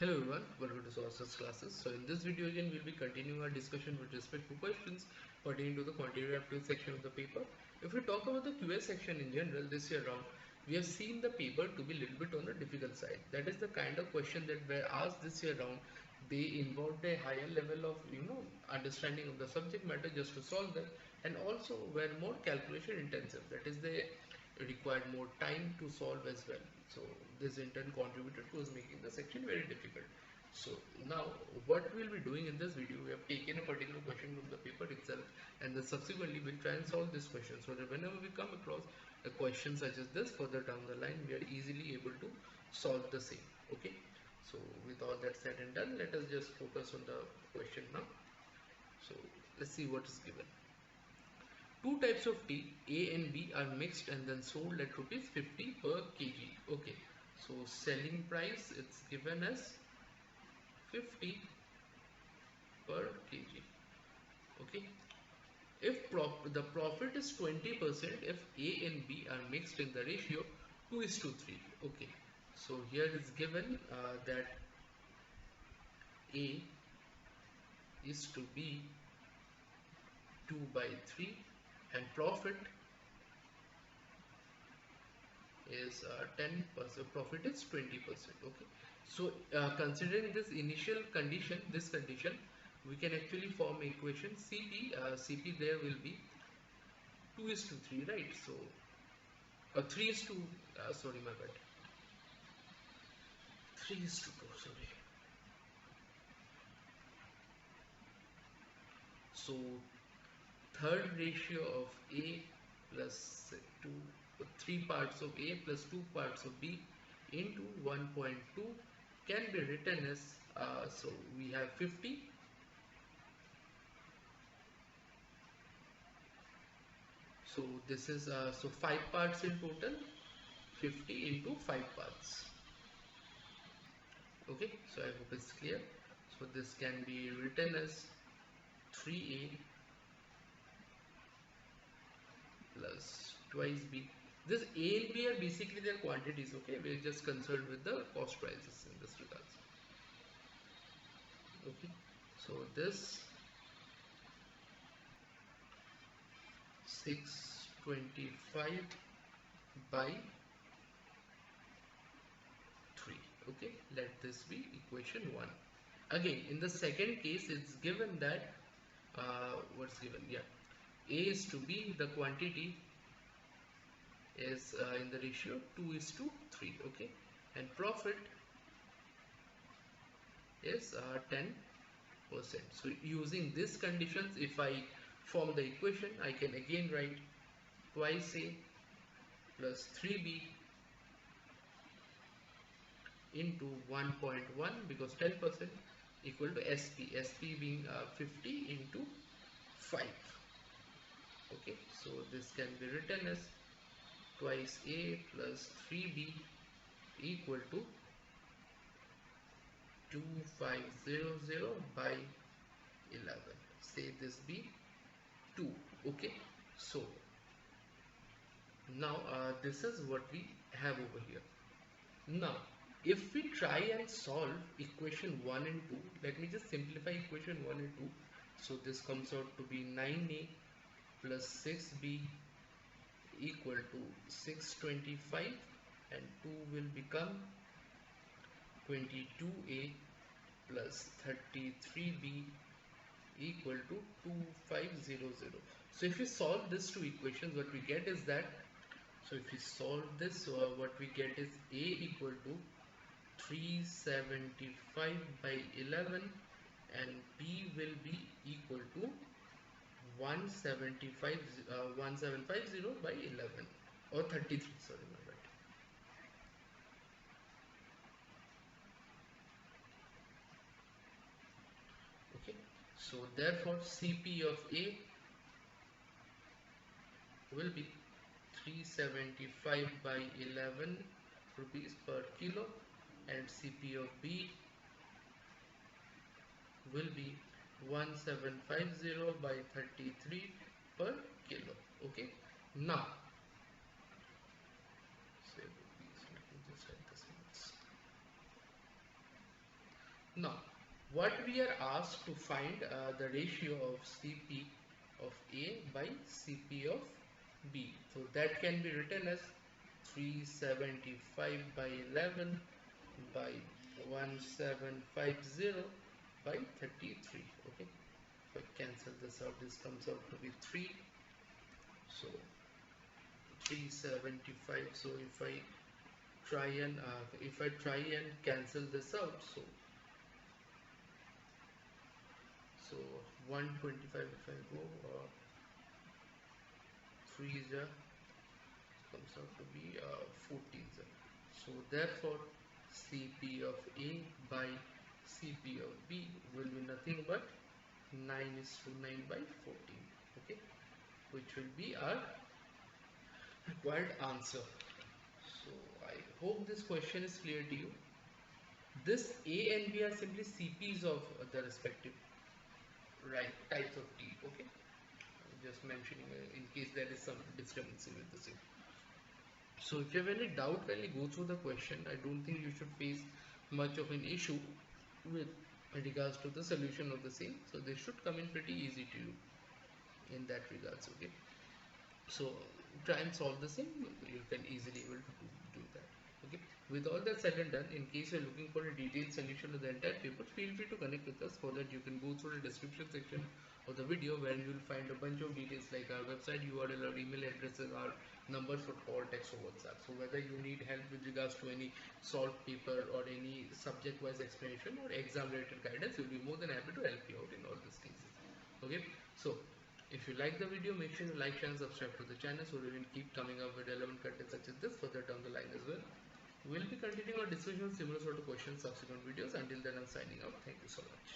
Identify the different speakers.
Speaker 1: Hello everyone, welcome to Sources classes. So in this video again we'll be continuing our discussion with respect to questions pertaining to the quantitative aptitude section of the paper. If we talk about the QA section in general this year round, we have seen the paper to be a little bit on the difficult side. That is the kind of question that were asked this year round. They involved a higher level of understanding of the subject matter just to solve them, and also were more calculation intensive. That is, they required more time to solve as well. So this in turn contributed to us making the section very difficult. So now what we'll be doing in this video, we have taken a particular question from the paper itself, and then subsequently we'll try and solve this question so that whenever we come across a question such as this further down the line, we are easily able to solve the same. Okay, so with all that said and done, let us just focus on the question now. So let's see what is given. Two types of tea, A and B, are mixed and then sold at rupees 50 per kg. Okay, so selling price it's given as 50 per kg. Okay, if the profit is 20% if A and B are mixed in the ratio 2:3. Okay, so here is given that A is to B 2/3 and profit is 10%, profit is 20%. Okay, so considering this initial condition, we can actually form equation CP there will be 2:3, right? So 3:2, sorry my bad, 3:2, sorry. So third ratio of A plus 3 parts of A plus 2 parts of B into 1.2 can be written as so we have 50 so this is so 5 parts in total, 50 into 5 parts. Okay, so I hope it's clear. So this can be written as 3A plus twice B. This A and B are basically their quantities. Okay, we're just concerned with the cost prices in this regards. Okay, so this 625 by 3. Okay, let this be equation 1. Again, in the second case, it's given that what's given? Yeah, A is to B, the quantity is in the ratio 2:3. Okay, and profit is 10%. So using these conditions, if I form the equation, I can again write twice A plus 3B into 1.1, because 10% equal to SP being 50 into 5. Okay, so this can be written as twice A plus 3B equal to 2500 by 11. Say this be 2. Okay, so now this is what we have over here. Now if we try and solve equation 1 and 2, let me just simplify equation 1 and 2. So this comes out to be 9A plus 6B equal to 625, and 2 will become 22A plus 33B equal to 2500. So if we solve these two equations, what we get is that, so if we solve this, what we get is A equal to 375 by 11 and B will be equal to 1750 by 11 or 33, sorry my bad. Okay, so therefore CP of A will be 375 by 11 rupees per kilo, and CP of B will be 1750 by 33 per kilo. Okay, now say rupees, let me just write this once. Now, what we are asked to find the ratio of CP of A by CP of B. So that can be written as 375 by 11 by 1750 by 33. Okay, if I cancel this out, this comes out to be 3. So 375. So if I try and cancel this out, so 125 if I go, 3 comes out to be 14. So therefore CP of A by CP of B will be nothing but 9:9 by 14. Okay, which will be our required answer. So I hope this question is clear to you. This A and B are simply CPs of the respective types of T. Okay, just mentioning in case there is some discrepancy with the same. So if you have any doubt, kindly go through the question. I don't think you should face much of an issue with regards to the solution of the same. So they should come in pretty easy to you in that regards. Okay, so try and solve the same. You can easily able to do that. Okay, with all that said and done, in case you're looking for a detailed solution of the entire paper, feel free to connect with us so that you can go through the description section of the video, where you will find a bunch of details like our website URL, our email addresses, our numbers for call, text, or WhatsApp. So whether you need help with regards to any solved paper or any subject wise explanation or exam related guidance, we'll be more than happy to help you out in all these cases. Okay, so if you like the video, make sure you like, share and subscribe to the channel so we will keep coming up with relevant content such as this further down the line as well. We'll be continuing our discussion on similar sort of questions subsequent videos. Until then, I'm signing out. Thank you so much.